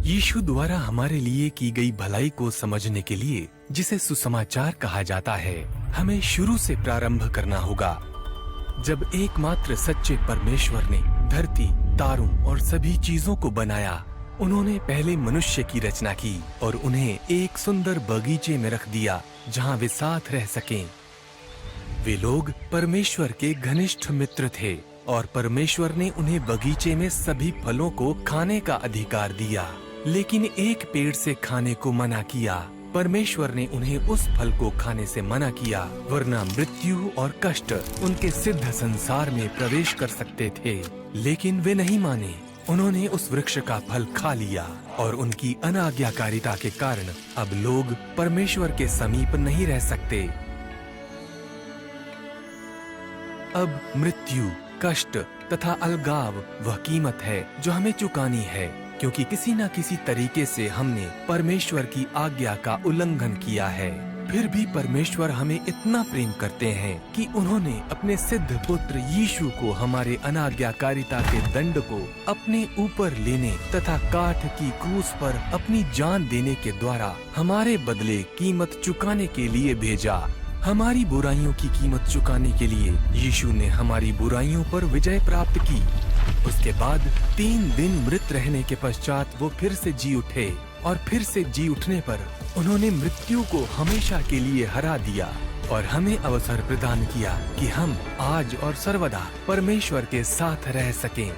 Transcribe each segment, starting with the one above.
यीशु द्वारा हमारे लिए की गई भलाई को समझने के लिए, जिसे सुसमाचार कहा जाता है, हमें शुरू से प्रारंभ करना होगा। जब एकमात्र सच्चे परमेश्वर ने धरती, तारों और सभी चीजों को बनाया, उन्होंने पहले मनुष्य की रचना की और उन्हें एक सुंदर बगीचे में रख दिया जहां वे साथ रह सकें। वे लोग परमेश्वर के घनिष्ठ मित्र थे और परमेश्वर ने उन्हें बगीचे में सभी फलों को खाने का अधिकार दिया, लेकिन एक पेड़ से खाने को मना किया। परमेश्वर ने उन्हें उस फल को खाने से मना किया, वरना मृत्यु और कष्ट उनके सिद्ध संसार में प्रवेश कर सकते थे। लेकिन वे नहीं माने। उन्होंने उस वृक्ष का फल खा लिया और उनकी अनाज्ञाकारिता के कारण अब लोग परमेश्वर के समीप नहीं रह सकते। अब मृत्यु, कष्ट तथा अलगाव वह कीमत है जो हमें चुकानी है, क्योंकि किसी न किसी तरीके से हमने परमेश्वर की आज्ञा का उल्लंघन किया है। फिर भी परमेश्वर हमें इतना प्रेम करते हैं कि उन्होंने अपने सिद्ध पुत्र यीशु को हमारे अनाज्ञाकारिता के दंड को अपने ऊपर लेने तथा काठ की क्रूस पर अपनी जान देने के द्वारा हमारे बदले कीमत चुकाने के लिए भेजा। हमारी बुराइयों की कीमत चुकाने के लिए यीशु ने हमारी बुराइयों पर विजय प्राप्त की। उसके बाद 3 दिन मृत रहने के पश्चात वो फिर से जी उठे और फिर से जी उठने पर उन्होंने मृत्यु को हमेशा के लिए हरा दिया और हमें अवसर प्रदान किया कि हम आज और सर्वदा परमेश्वर के साथ रह सकें।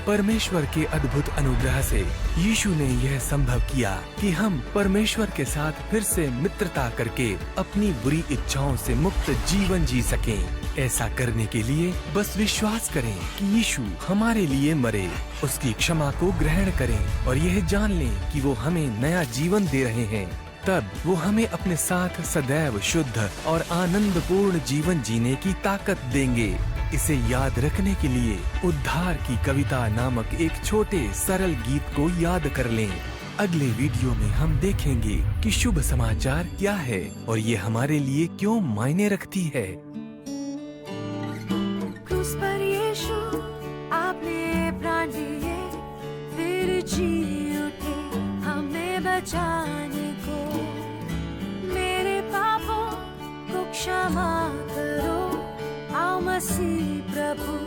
परमेश्वर के अद्भुत अनुग्रह से यीशु ने यह संभव किया कि हम परमेश्वर के साथ फिर से मित्रता करके अपनी बुरी इच्छाओं से मुक्त जीवन जी सकें। ऐसा करने के लिए बस विश्वास करें कि यीशु हमारे लिए मरे, उसकी क्षमा को ग्रहण करें और यह जान लें कि वो हमें नया जीवन दे रहे हैं। तब वो हमें अपने साथ सदैव शुद्ध और आनंदपूर्ण जीवन जीने की ताकत देंगे। इसे याद रखने के लिए उद्धार की कविता नामक एक छोटे सरल गीत को याद कर लें। अगले वीडियो में हम देखेंगे कि शुभ समाचार क्या है और ये हमारे लिए क्यों मायने रखती है। क्रूस पर यीशु आपने प्राण दिए, फिर जी उठे हमें बचाने को। मेरे पापों को क्षमा करो, आओ मसीह प्रभु।